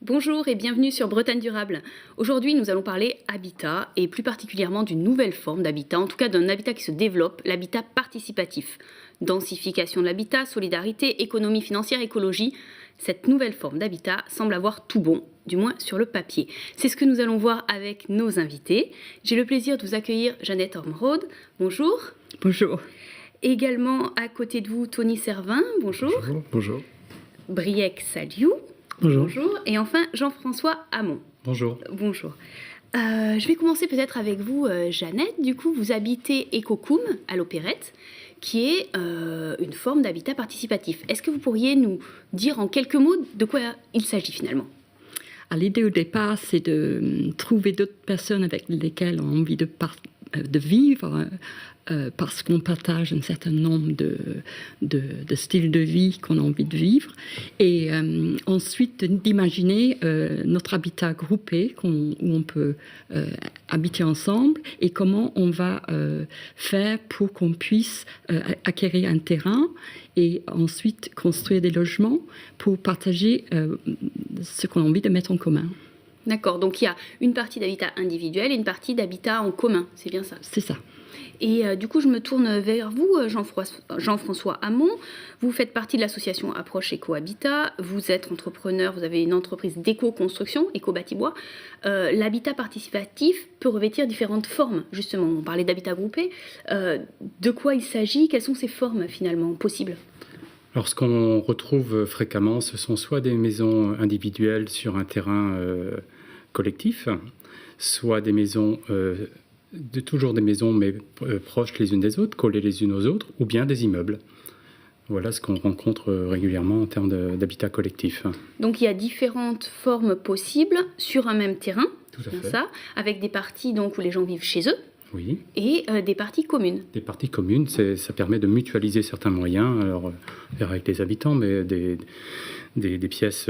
Bonjour et bienvenue sur Bretagne Durable. Aujourd'hui, nous allons parler habitat et plus particulièrement d'une nouvelle forme d'habitat, en tout cas d'un habitat qui se développe, l'habitat participatif. Densification de l'habitat, solidarité, économie financière, écologie. Cette nouvelle forme d'habitat semble avoir tout bon, du moins sur le papier. C'est ce que nous allons voir avec nos invités. J'ai le plaisir de vous accueillir Jeannette Ormerode. Bonjour. Bonjour. Également à côté de vous, Tony Servin. Bonjour. Bonjour. Bonjour. Briec Saliou. Bonjour. Bonjour. Et enfin, Jean-François Hamon. Bonjour. Bonjour. Je vais commencer peut-être avec vous, Jeannette. Du coup, vous habitez Ecocoum à l'Opérette, qui est une forme d'habitat participatif. Est-ce que vous pourriez nous dire en quelques mots de quoi il s'agit finalement ? L'idée au départ, c'est de trouver d'autres personnes avec lesquelles on a envie de vivre, parce qu'on partage un certain nombre de styles de vie qu'on a envie de vivre, et ensuite d'imaginer notre habitat groupé où on peut habiter ensemble, et comment on va faire pour qu'on puisse acquérir un terrain et ensuite construire des logements pour partager ce qu'on a envie de mettre en commun. D'accord, donc il y a une partie d'habitat individuel et une partie d'habitat en commun, c'est bien ça ? C'est ça. Et du coup, je me tourne vers vous, Jean-François Hamon. Vous faites partie de l'association Approche Éco-Habitat. Vous êtes entrepreneur, vous avez une entreprise d'éco-construction, Éco-Bâti-Bois. L'habitat participatif peut revêtir différentes formes, justement. On parlait d'habitat groupé. De quoi il s'agit ? Quelles sont ces formes, finalement, possibles ? Alors, ce qu'on retrouve fréquemment, ce sont soit des maisons individuelles sur un terrain collectif, soit des maisons... toujours des maisons, mais proches les unes des autres, collées les unes aux autres, ou bien des immeubles. Voilà ce qu'on rencontre régulièrement en termes d'habitat collectif. Donc il y a différentes formes possibles sur un même terrain, Tout à bien fait. ça, avec des parties donc, où les gens vivent chez eux, Oui. et des parties communes. Des parties communes, ça permet de mutualiser certains moyens, alors avec les habitants, mais des pièces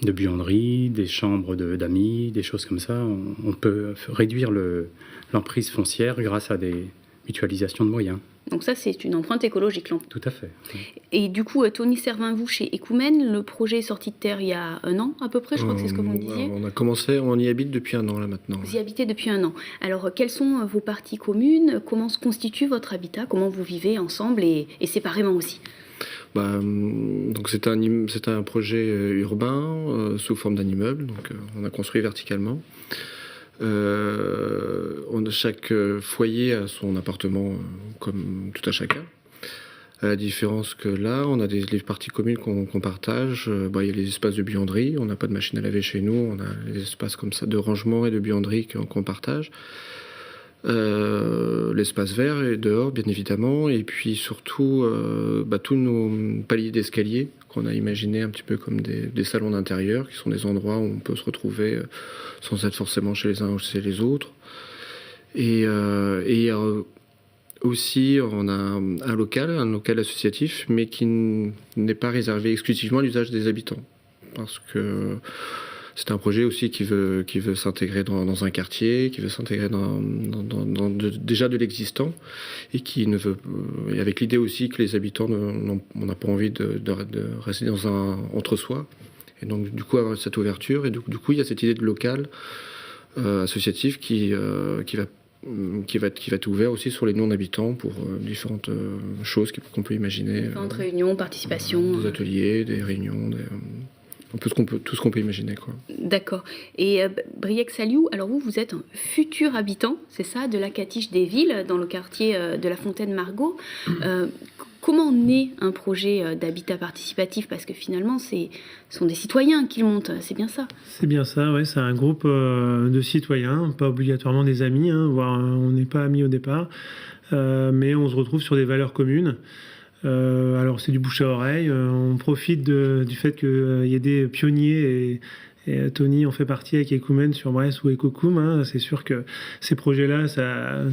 de buanderie, des chambres d'amis, des choses comme ça. On peut réduire l'emprise foncière grâce à des mutualisations de moyens. Donc ça, c'est une empreinte écologique. Tout à fait. Et du coup, Tony Servin, vous, chez Ecoumène, le projet est sorti de terre il y a 1 an à peu près, je crois que c'est ce que vous me disiez. On y habite depuis 1 an là maintenant. Vous y habitez depuis 1 an. Alors, quelles sont vos parties communes ? Comment se constitue votre habitat ? Comment vous vivez ensemble et séparément aussi ? Donc c'est un projet urbain sous forme d'un immeuble. Donc on a construit verticalement. Chaque foyer a son appartement comme tout à chacun. À la différence que là, on a les parties communes qu'on partage. Il y a les espaces de buanderie. On n'a pas de machine à laver chez nous. On a les espaces comme ça de rangement et de buanderie qu'on partage. L'espace vert est dehors, bien évidemment, et puis surtout tous nos paliers d'escalier qu'on a imaginés un petit peu comme des salons d'intérieur, qui sont des endroits où on peut se retrouver sans être forcément chez les uns ou chez les autres. Et aussi, on a un local associatif, mais qui n'est pas réservé exclusivement à l'usage des habitants, parce que c'est un projet aussi qui veut s'intégrer dans un quartier, qui veut s'intégrer déjà de l'existant, et qui ne veut, et avec l'idée aussi que les habitants on n'a pas envie de rester dans un entre-soi, et donc du coup avoir cette ouverture, et du coup il y a cette idée de local associatif qui va être ouvert aussi sur les non-habitants pour différentes choses qu'on peut imaginer. Différentes réunions, participation. Des ateliers, des réunions, tout ce qu'on peut imaginer, quoi. D'accord. Et Briec Saliou, alors vous êtes un futur habitant, c'est ça, de la Catiche des Villes, dans le quartier de la Fontaine-Margot. Comment naît un projet d'habitat participatif ? Parce que finalement, ce sont des citoyens qui le montent, c'est bien ça ? C'est bien ça, ouais. C'est un groupe de citoyens, pas obligatoirement des amis, voire on n'est pas amis au départ, mais on se retrouve sur des valeurs communes. Alors c'est du bouche à oreille, on profite du fait qu'il y ait des pionniers et Tony en fait partie avec Ecoumène sur Brest ou Ecocoum. C'est sûr que ces projets-là, ça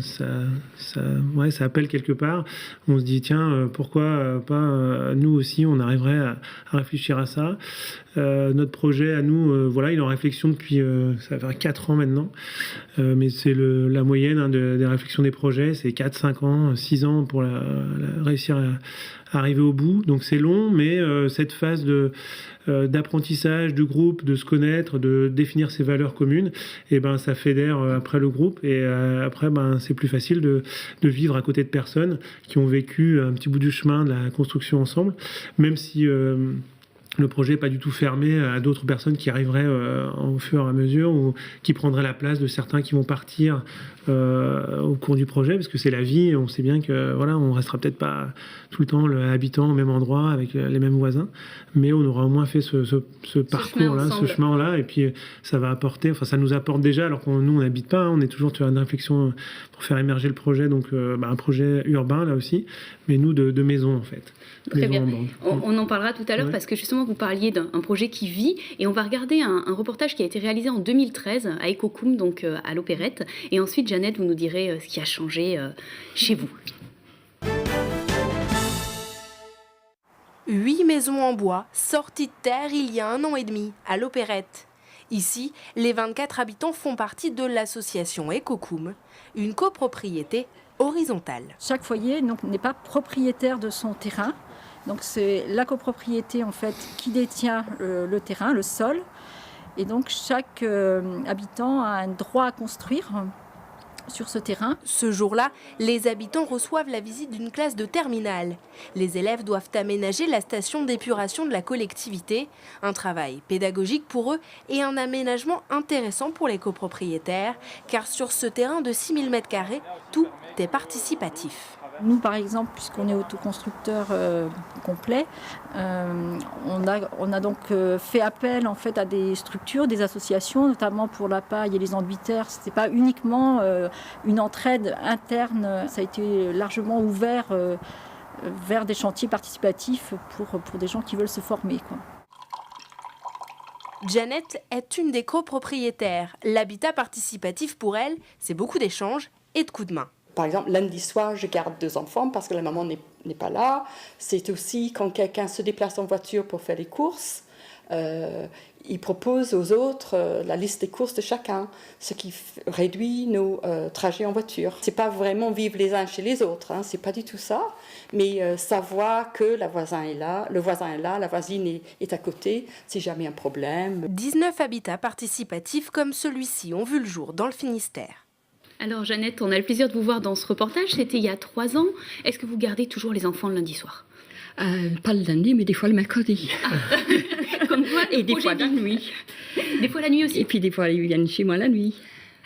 appelle quelque part. On se dit tiens, pourquoi pas nous aussi, on arriverait à réfléchir à ça. Notre projet à nous, il est en réflexion depuis ça va faire 4 ans maintenant, mais c'est la moyenne des réflexions des projets, c'est 4, 5 ans, 6 ans pour réussir arriver au bout. Donc c'est long, mais cette phase d'apprentissage du groupe, de se connaître, de définir ses valeurs communes, et ben ça fédère après le groupe, et après c'est plus facile de vivre à côté de personnes qui ont vécu un petit bout du chemin de la construction ensemble, même si le projet n'est pas du tout fermé à d'autres personnes qui arriveraient au fur et à mesure, ou qui prendraient la place de certains qui vont partir au cours du projet, parce que c'est la vie, et on sait bien que voilà, on restera peut-être pas tout le temps habitant au même endroit avec les mêmes voisins, mais on aura au moins fait ce parcours-là, ce chemin-là, et puis ça va apporter, enfin ça nous apporte déjà, alors que nous on n'habite pas, on est toujours sur une réflexion pour faire émerger le projet, donc un projet urbain là aussi, mais nous de maison en fait. Très bien. On en parlera tout à l'heure, parce que justement vous parliez d'un projet qui vit, et on va regarder un reportage qui a été réalisé en 2013 à Ekokum, donc à l'Opérette, et ensuite Jeannette, vous nous direz ce qui a changé chez vous. 8 maisons en bois, sorties de terre il y a 1 an et demi, à l'Opérette. Ici, les 24 habitants font partie de l'association Ekokum, une copropriété horizontale. Chaque foyer n'est pas propriétaire de son terrain. Donc c'est la copropriété en fait qui détient le terrain, le sol. Et donc chaque habitant a un droit à construire sur ce terrain. Ce jour-là, les habitants reçoivent la visite d'une classe de terminale. Les élèves doivent aménager la station d'épuration de la collectivité. Un travail pédagogique pour eux et un aménagement intéressant pour les copropriétaires, car sur ce terrain de 6000 m², tout est participatif. Nous, par exemple, puisqu'on est autoconstructeur complet, on a donc fait appel en fait à des structures, des associations, notamment pour la paille et les enduits de terre. C'était pas uniquement une entraide interne, ça a été largement ouvert vers des chantiers participatifs pour des gens qui veulent se former, quoi. Jeannette est une des copropriétaires. L'habitat participatif pour elle, c'est beaucoup d'échanges et de coups de main. Par exemple, lundi soir, je garde 2 enfants parce que la maman n'est pas là. C'est aussi quand quelqu'un se déplace en voiture pour faire les courses, il propose aux autres la liste des courses de chacun, ce qui réduit nos trajets en voiture. C'est pas vraiment vivre les uns chez les autres, hein, c'est pas du tout ça, mais savoir que le voisin est là, la voisine est à côté, si jamais un problème. 19 habitats participatifs comme celui-ci ont vu le jour dans le Finistère. Alors Jeannette, on a le plaisir de vous voir dans ce reportage, c'était il y a 3 ans. Est-ce que vous gardez toujours les enfants le lundi soir ? Pas le lundi, mais des fois le mercredi. Comme quoi, et des fois la nuit. Des fois la nuit aussi. Et puis des fois ils viennent chez moi la nuit.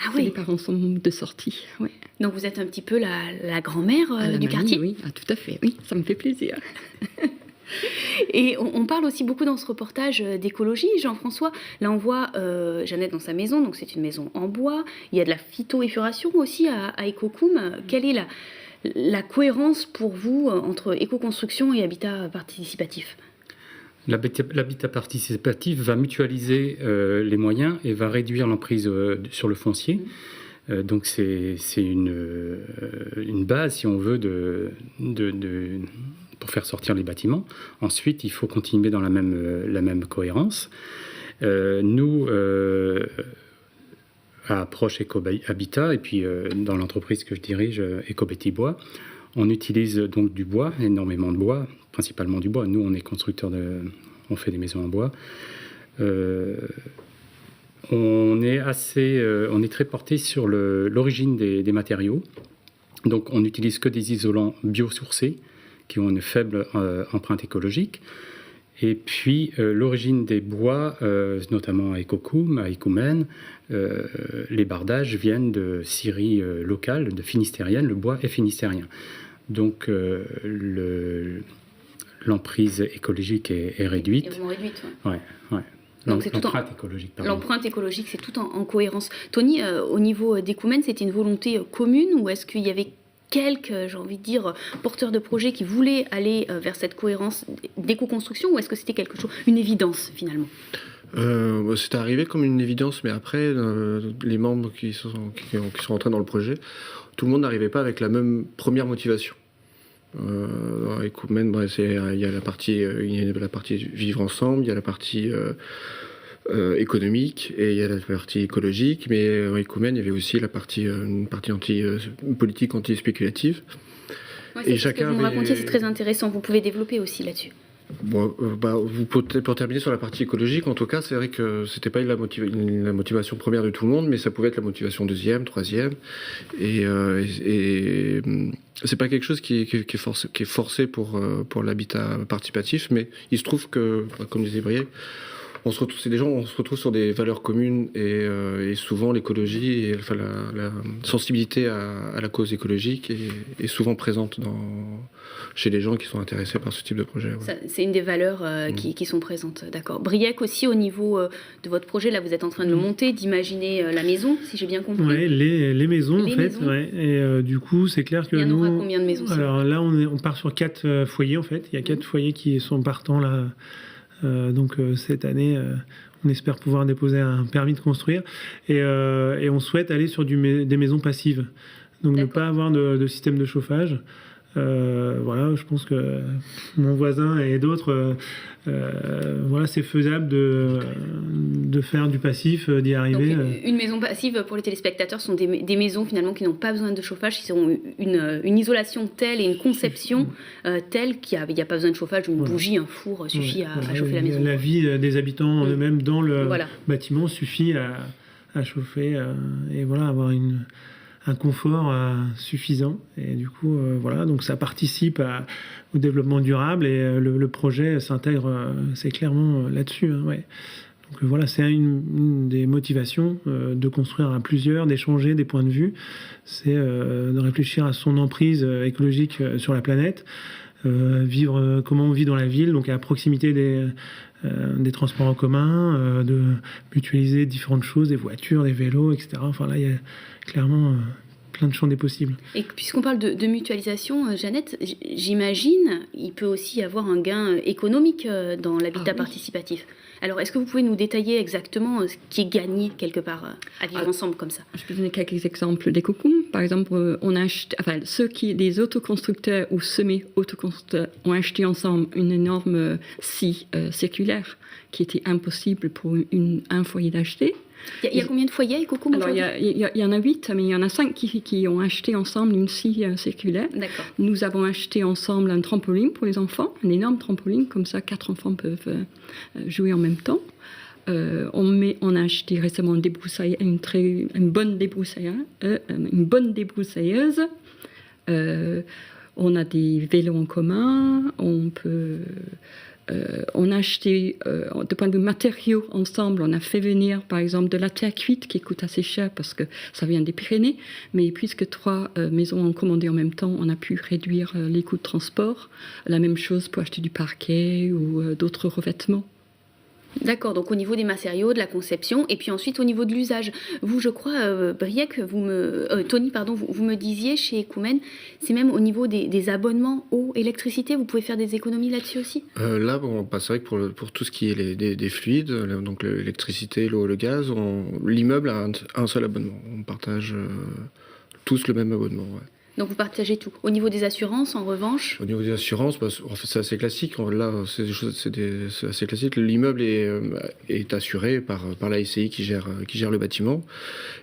Ah oui. Les parents sont de sortie. Ouais. Donc vous êtes un petit peu la grand-mère du quartier. Oui, tout à fait. Oui, ça me fait plaisir. Et on parle aussi beaucoup dans ce reportage d'écologie, Jean-François. Là, on voit Jeannette dans sa maison, donc c'est une maison en bois. Il y a de la phytoépuration aussi à Ekokum. Quelle est la cohérence pour vous entre éco-construction et habitat participatif ? L'habitat participatif va mutualiser les moyens et va réduire l'emprise sur le foncier. Donc c'est une base, si on veut, pour faire sortir les bâtiments. Ensuite, il faut continuer dans la même cohérence. Nous, à Approche Éco-Habitat, et puis dans l'entreprise que je dirige, Éco-Béti-Bois, on utilise donc du bois, énormément de bois, principalement du bois. Nous, on est constructeurs on fait des maisons en bois. On est très porté sur l'origine des matériaux. Donc, on n'utilise que des isolants biosourcés qui ont une faible empreinte écologique. Et puis, l'origine des bois, notamment à Ekokum, à Ekumen, les bardages viennent de scieries locales, de finistériennes. Le bois est finistérien. Donc, l'emprise écologique est réduite. Et vraiment réduite, ouais. L'empreinte écologique, pardon. L'empreinte écologique, c'est tout en cohérence. Tony, au niveau d'Ekumen, c'était une volonté commune, ou est-ce qu'il y avait quelques, j'ai envie de dire, porteurs de projets qui voulaient aller vers cette cohérence d'éco-construction, ou est-ce que c'était une évidence finalement ? C'est arrivé comme une évidence, mais après, les membres qui sont rentrés dans le projet, tout le monde n'arrivait pas avec la même première motivation. Dans Ekumen, il y a la partie vivre ensemble, il y a la partie économique et il y a la partie écologique, mais en Ekumen, il y avait aussi une partie politique anti-spéculative. Ouais, c'est ce que vous me racontiez, c'est très intéressant. Vous pouvez développer aussi là-dessus. Bon, pour terminer sur la partie écologique, en tout cas, c'est vrai que c'était pas la motivation première de tout le monde, mais ça pouvait être la motivation deuxième, troisième, et c'est pas quelque chose qui est forcé pour l'habitat participatif, mais il se trouve que, comme disait Briec, on se retrouve sur des valeurs communes et souvent l'écologie, la sensibilité à la cause écologique est souvent présente chez les gens qui sont intéressés par ce type de projet. Ouais. C'est une des valeurs qui sont présentes, d'accord. Briec aussi, au niveau de votre projet, là vous êtes en train de le monter, d'imaginer la maison, si j'ai bien compris. Oui, les maisons en fait. Ouais. Et du coup, c'est clair que il y en aura combien de maisons? Alors là, on part sur 4 foyers en fait. Il y a 4 foyers qui sont partants là. Donc cette année, on espère pouvoir déposer un permis de construire et on souhaite aller sur des maisons passives. Donc ne pas avoir de système de chauffage. Voilà, je pense que mon voisin et d'autres, voilà, c'est faisable de faire du passif, d'y arriver. Donc, une maison passive pour les téléspectateurs sont des maisons finalement qui n'ont pas besoin de chauffage, qui ont une isolation telle et une conception telle qu'il n'y a pas besoin de chauffage, une bougie, un four suffit à chauffer la maison. La vie des habitants eux-mêmes dans le bâtiment suffit à chauffer et voilà, avoir un confort suffisant. Et du coup, voilà, donc ça participe au développement durable et le projet s'intègre, c'est clairement là-dessus. Hein, ouais. Donc voilà, c'est une des motivations de construire à plusieurs, d'échanger des points de vue, c'est de réfléchir à son emprise écologique sur la planète, vivre comment on vit dans la ville, donc à proximité des transports en commun, de mutualiser différentes choses, des voitures, des vélos, etc. Enfin là, il y a clairement plein de champs des possibles. Et puisqu'on parle de mutualisation, Jeannette, j'imagine il peut aussi y avoir un gain économique dans l'habitat participatif. Alors, est-ce que vous pouvez nous détailler exactement ce qui est gagné quelque part à vivre ensemble comme ça? Je peux donner quelques exemples des cocons. Par exemple, on a acheté, les autoconstructeurs ou semi-autoconstructeurs ont acheté ensemble une énorme scie circulaire qui était impossible pour un foyer d'acheter. Il y a combien de foyers avec Cocom aujourd'hui? Il y en a 8, mais il y en a 5 qui ont acheté ensemble une scie circulaire. D'accord. Nous avons acheté ensemble un trampoline pour les enfants, un énorme trampoline, comme ça 4 enfants peuvent jouer en même temps. On a acheté récemment une bonne débroussailleuse. On a des vélos en commun, on a acheté, de point de vue matériaux ensemble, on a fait venir par exemple de la terre cuite qui coûte assez cher parce que ça vient des Pyrénées, mais puisque 3 maisons ont commandé en même temps, on a pu réduire les coûts de transport. La même chose pour acheter du parquet ou d'autres revêtements. D'accord, donc au niveau des matériaux, de la conception, et puis ensuite au niveau de l'usage. Vous, je crois, Briec, Tony, vous me disiez chez Ecoumène, c'est même au niveau des abonnements eau, électricité, vous pouvez faire des économies là-dessus aussi? Là, c'est vrai que pour tout ce qui est des fluides, donc l'électricité, l'eau, le gaz, l'immeuble a un seul abonnement. On partage tous le même abonnement. Ouais. Donc vous partagez tout. Au niveau des assurances, en revanche? Au niveau des assurances, en fait, c'est assez classique. Là, c'est assez classique. L'immeuble est assuré par la SCI qui gère le bâtiment.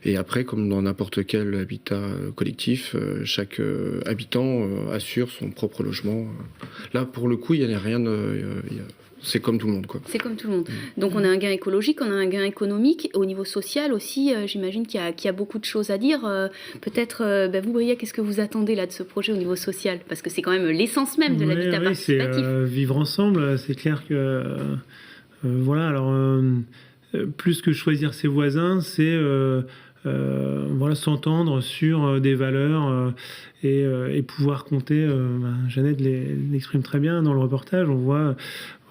Et après, comme dans n'importe quel habitat collectif, chaque habitant assure son propre logement. Là, pour le coup, il n'y a rien c'est comme tout le monde, quoi. C'est comme tout le monde. Donc on a un gain écologique, on a un gain économique. Au niveau social aussi, j'imagine qu'il y a beaucoup de choses à dire. Peut-être, vous, Briec, qu'est-ce que vous attendez là de ce projet au niveau social? Parce que c'est quand même l'essence même de l'habitat participatif. C'est vivre ensemble. C'est clair que... voilà, alors, plus que choisir ses voisins, c'est... s'entendre sur des valeurs et pouvoir compter. Jeannette l'exprime très bien dans le reportage. On voit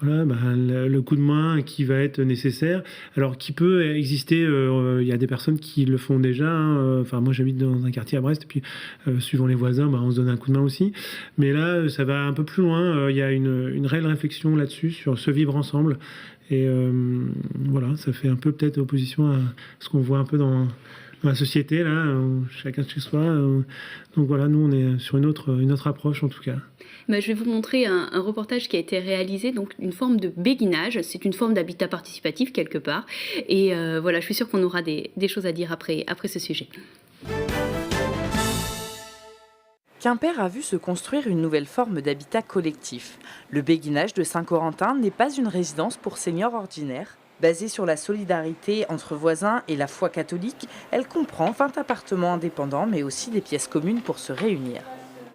le coup de main qui va être nécessaire. Alors, qui peut exister, il y a des personnes qui le font déjà. Moi, j'habite dans un quartier à Brest, et puis suivant les voisins, on se donne un coup de main aussi. Mais là, ça va un peu plus loin. Il y a une réelle réflexion là-dessus, sur ce vivre ensemble. Et voilà, ça fait un peu peut-être opposition à ce qu'on voit un peu dans la société, là, où chacun chez soi. Donc voilà, nous, on est sur une autre approche, en tout cas. Je vais vous montrer un reportage qui a été réalisé, donc une forme de béguinage. C'est une forme d'habitat participatif, quelque part. Et voilà, je suis sûre qu'on aura des choses à dire après ce sujet. Quimper a vu se construire une nouvelle forme d'habitat collectif. Le béguinage de Saint-Corentin n'est pas une résidence pour seniors ordinaires. Basée sur la solidarité entre voisins et la foi catholique, elle comprend 20 appartements indépendants, mais aussi des pièces communes pour se réunir.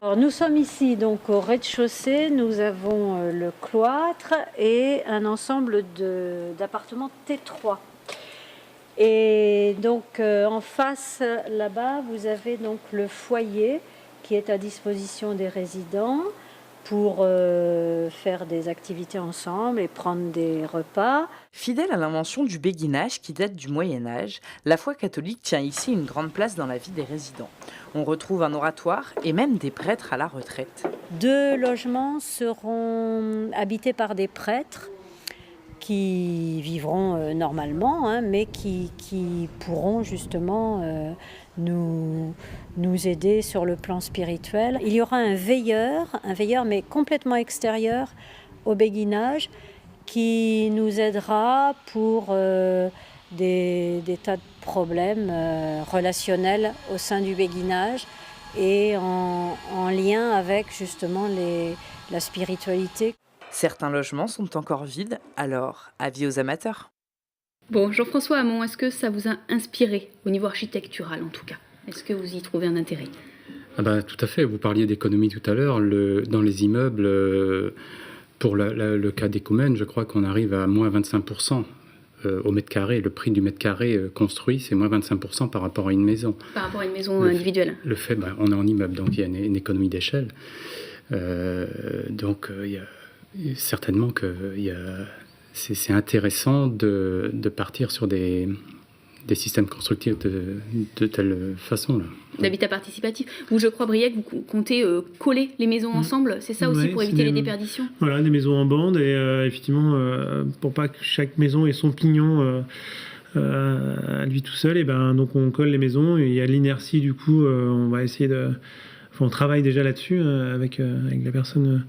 Alors, nous sommes ici donc au rez-de-chaussée, nous avons le cloître et un ensemble d'appartements T3. Et donc en face là-bas, vous avez donc le foyer qui est à disposition des résidents pour faire des activités ensemble et prendre des repas. Fidèle à l'invention du béguinage qui date du Moyen-Âge, la foi catholique tient ici une grande place dans la vie des résidents. On retrouve un oratoire et même des prêtres à la retraite. 2 logements seront habités par des prêtres qui vivront normalement, mais qui pourront justement nous aider sur le plan spirituel. Il y aura un veilleur mais complètement extérieur au béguinage, qui nous aidera pour des tas de problèmes relationnels au sein du béguinage et en lien avec justement la spiritualité. Certains logements sont encore vides, alors avis aux amateurs. Bon, Jean-François Hamon, est-ce que ça vous a inspiré, au niveau architectural en tout cas? Est-ce que vous y trouvez un intérêt? Tout à fait, vous parliez d'économie tout à l'heure. Dans les immeubles, pour le cas d'Écoumène, je crois qu'on arrive à moins 25% au mètre carré. Le prix du mètre carré construit, c'est moins 25% par rapport à une maison. Par rapport à une maison individuelle. Le fait, on est en immeuble, donc il y a une économie d'échelle. Donc il y a certainement que c'est intéressant de partir sur des systèmes constructifs de telle façon. D'habitat participatif. Vous, je crois, Briac, vous comptez coller les maisons ensemble, c'est ça aussi, pour éviter les déperditions? Voilà, des maisons en bande, et effectivement, pour pas que chaque maison ait son pignon à lui tout seul, donc on colle les maisons, et il y a l'inertie, du coup, on va essayer on travaille déjà là-dessus avec la personne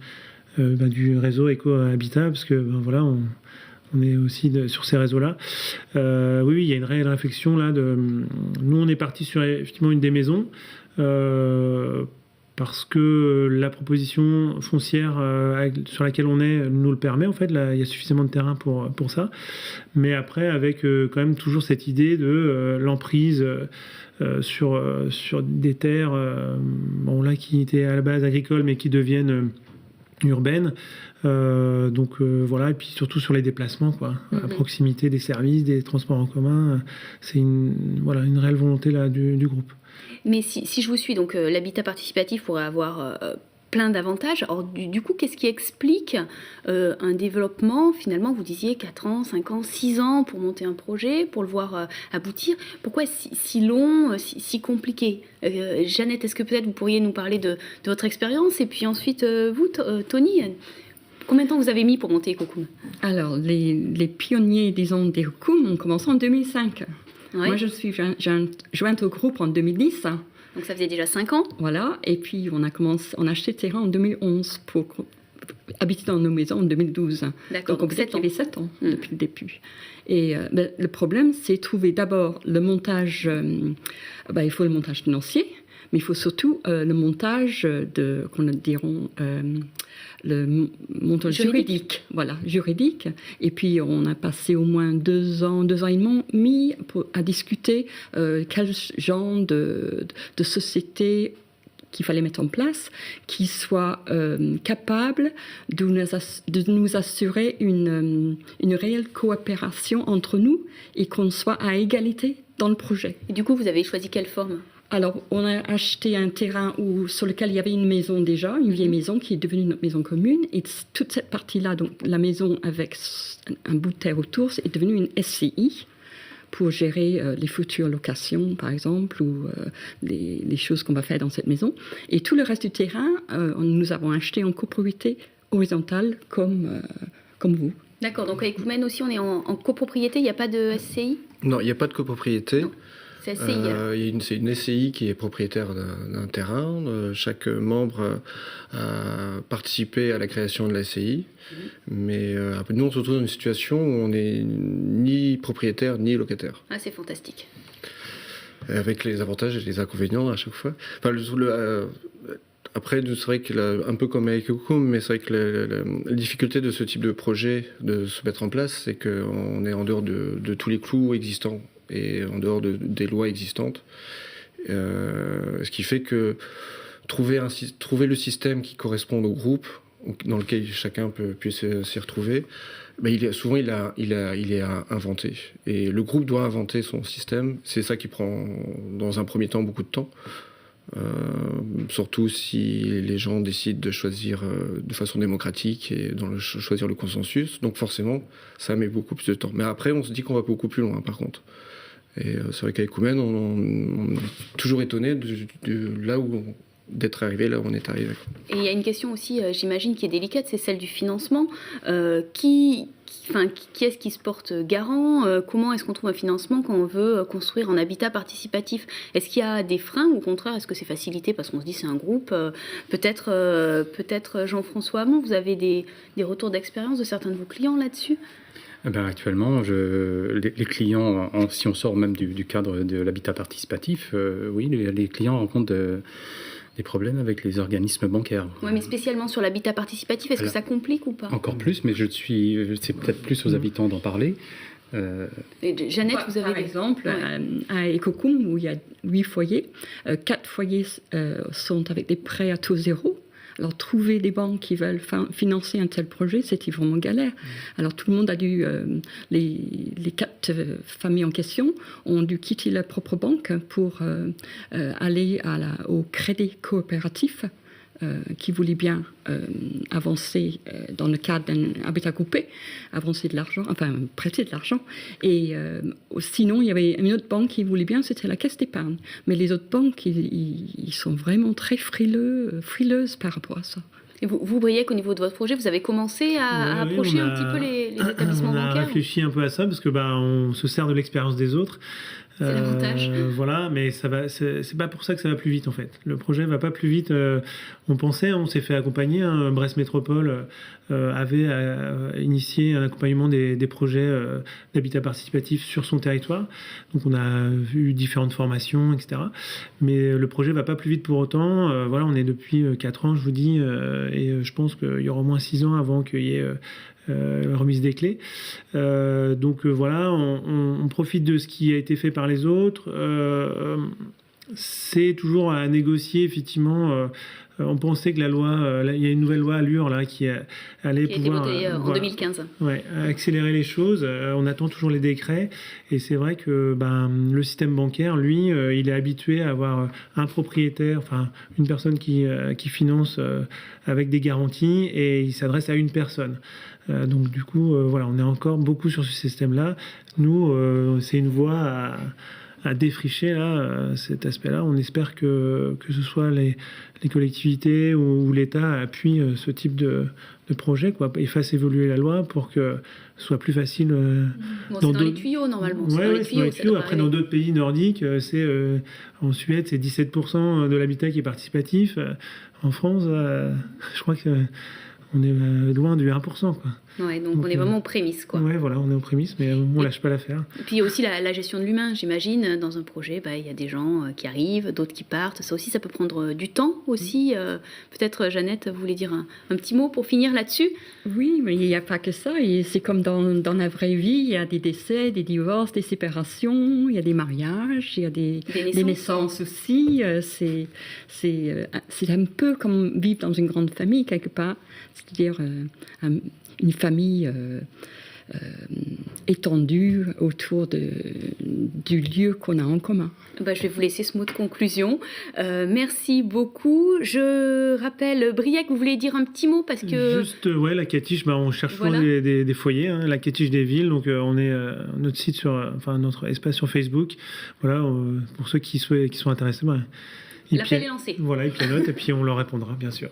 du réseau Éco-Habitat, parce que voilà, on est aussi sur ces réseaux-là. Oui, il y a une réelle réflexion là. Nous, on est parti sur effectivement une des maisons parce que la proposition foncière sur laquelle on est nous le permet. En fait, là, il y a suffisamment de terrain pour ça. Mais après, avec quand même toujours cette idée de l'emprise sur des terres, là qui étaient à la base agricoles, mais qui deviennent urbaines. Voilà, et puis surtout sur les déplacements, à proximité des services, des transports en commun. C'est une réelle volonté là du groupe. Mais si je vous suis, donc l'habitat participatif pourrait avoir plein d'avantages. Or, du coup, qu'est-ce qui explique un développement, finalement, vous disiez 4 ans, 5 ans, 6 ans pour monter un projet, pour le voir aboutir? Pourquoi si long, si compliqué? Jeannette, est-ce que peut-être vous pourriez nous parler de votre expérience? Et puis ensuite, vous, Tony, combien de temps vous avez mis pour monter Ecocoum? Alors, les pionniers, disons, d'Ecocoum ont commencé en 2005. Ouais. Moi, je suis jointe au groupe en 2010. Donc ça faisait déjà 5 ans. Voilà, et puis on a acheté le terrain en 2011 pour habiter dans nos maisons en 2012. D'accord, donc on peut dire qu'il y avait 7 ans depuis le début. Et le problème, c'est trouver d'abord le montage, il faut le montage financier, mais il faut surtout le montage le montage juridique. Voilà, juridique. Et puis on a passé au moins 2 ans et demi à discuter quel genre de société qu'il fallait mettre en place, qui soit capable de nous assurer une réelle coopération entre nous et qu'on soit à égalité dans le projet. Et du coup, vous avez choisi quelle forme ? Alors, on a acheté un terrain sur lequel il y avait une maison déjà, une vieille maison qui est devenue notre maison commune. Et toute cette partie-là, donc la maison avec un bout de terre autour, est devenue une SCI pour gérer les futures locations, par exemple, ou les choses qu'on va faire dans cette maison. Et tout le reste du terrain, nous avons acheté en copropriété horizontale comme vous. D'accord, donc à Ecoumène aussi, on est en copropriété, il n'y a pas de SCI ? Non, il n'y a pas de copropriété. Non. C'est SCI. C'est une SCI qui est propriétaire d'un terrain. Chaque membre a participé à la création de la SCI. Mais nous, on se retrouve dans une situation où on n'est ni propriétaire ni locataire. Ah, c'est fantastique. Avec les avantages et les inconvénients à chaque fois. Enfin, Après, c'est vrai que un peu comme avec Ecocoom, mais c'est vrai que la difficulté de ce type de projet de se mettre en place, c'est qu'on est en dehors de tous les clous existants et en dehors des lois existantes. Ce qui fait que trouver le système qui corresponde au groupe, dans lequel chacun puisse s'y retrouver, souvent il est à inventer. Et le groupe doit inventer son système. C'est ça qui prend, dans un premier temps, beaucoup de temps. Surtout si les gens décident de choisir de façon démocratique et choisir le consensus. Donc forcément, ça met beaucoup plus de temps. Mais après, on se dit qu'on va beaucoup plus loin, par contre. Et c'est vrai qu'avec Koumen, on est toujours étonné d'être arrivé là où on est arrivé. Et il y a une question aussi, j'imagine, qui est délicate, c'est celle du financement. Qui est-ce qui se porte garant? Comment est-ce qu'on trouve un financement quand on veut construire un habitat participatif? Est-ce qu'il y a des freins ou au contraire, est-ce que c'est facilité parce qu'on se dit c'est un groupe? Peut-être Jean-François Hamon, vous avez des retours d'expérience de certains de vos clients là-dessus? Actuellement, les clients, si on sort même du cadre de l'habitat participatif, oui, les clients rencontrent des problèmes avec les organismes bancaires. Oui, mais spécialement sur l'habitat participatif, est-ce que ça complique ou pas? Encore plus, mais c'est peut-être plus aux habitants d'en parler. Jeannette, vous avez par exemple, à Ecocoom, où il y a 8 foyers, 4 foyers sont avec des prêts à taux zéro. Alors, trouver des banques qui veulent financer un tel projet, c'était vraiment galère. Alors, tout le monde a dû... les 4 familles en question ont dû quitter leur propre banque pour aller au crédit coopératif qui voulait bien avancer dans le cadre d'un habitat groupé, prêter de l'argent. Et sinon, il y avait une autre banque qui voulait bien, c'était la Caisse d'épargne. Mais les autres banques, ils sont vraiment très frileuses par rapport à ça. Et vous voyez qu'au niveau de votre projet, vous avez commencé à approcher un petit peu les établissements bancaires? On a réfléchi un peu à ça parce que on se sert de l'expérience des autres. C'est l'avantage. Voilà, mais c'est pas pour ça que ça va plus vite en fait. Le projet va pas plus vite. On pensait, on s'est fait accompagner. Brest Métropole avait initié un accompagnement des projets d'habitat participatif sur son territoire. Donc on a eu différentes formations, etc. Mais le projet va pas plus vite pour autant. Voilà, on est depuis 4 ans, je vous dis, et je pense qu'il y aura au moins 6 ans avant qu'il y ait remise des clés. Voilà, on profite de ce qui a été fait par les autres. C'est toujours à négocier, effectivement. On pensait que la loi, il y a une nouvelle loi Allure là, qui allait pouvoir... Qui a été votée en 2015. Ouais, accélérer les choses. On attend toujours les décrets. Et c'est vrai que le système bancaire, lui, il est habitué à avoir un propriétaire, enfin une personne qui finance avec des garanties et il s'adresse à une personne. Donc du coup, voilà, on est encore beaucoup sur ce système-là. Nous, c'est une voie à défricher là, cet aspect-là. On espère que ce soit les collectivités ou l'État appuient ce type de projet, et fassent évoluer la loi pour que ce soit plus facile. C'est dans les tuyaux normalement. Oui, c'est dans les tuyaux. Après, dans d'autres pays nordiques, en Suède, c'est 17% de l'habitat qui est participatif. En France, je crois que on est loin du 1%, quoi. Ouais, donc on est vraiment aux prémices, quoi. Ouais, voilà, on est aux prémices, mais on lâche pas l'affaire. Et puis il y a aussi la gestion de l'humain, j'imagine. Dans un projet, il y a des gens qui arrivent, d'autres qui partent. Ça aussi, ça peut prendre du temps aussi. Peut-être, Jeannette, vous voulez dire un petit mot pour finir là-dessus? Oui, mais il n'y a pas que ça. Et c'est comme dans la vraie vie, il y a des décès, des divorces, des séparations, il y a des mariages, il y a des naissances aussi. C'est un peu comme vivre dans une grande famille, quelque part. C'est-à-dire une famille étendue autour du lieu qu'on a en commun. Je vais vous laisser ce mot de conclusion. Merci beaucoup. Je rappelle, Briac, vous voulez dire un petit mot parce que... Juste, la Catiche, on cherche des foyers, la Catiche des villes. Donc on est notre site notre espace sur Facebook. Voilà, pour ceux qui sont intéressés. L'appel est lancé. Voilà, ils pianotent et puis on leur répondra, bien sûr.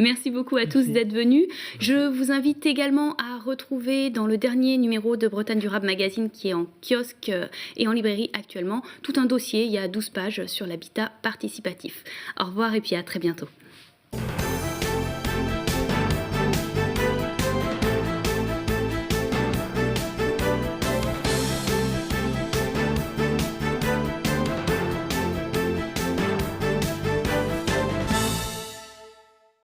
Merci beaucoup à tous d'être venus. Je vous invite également à retrouver dans le dernier numéro de Bretagne Durable Magazine, qui est en kiosque et en librairie actuellement, tout un dossier. Il y a 12 pages sur l'habitat participatif. Au revoir et puis à très bientôt.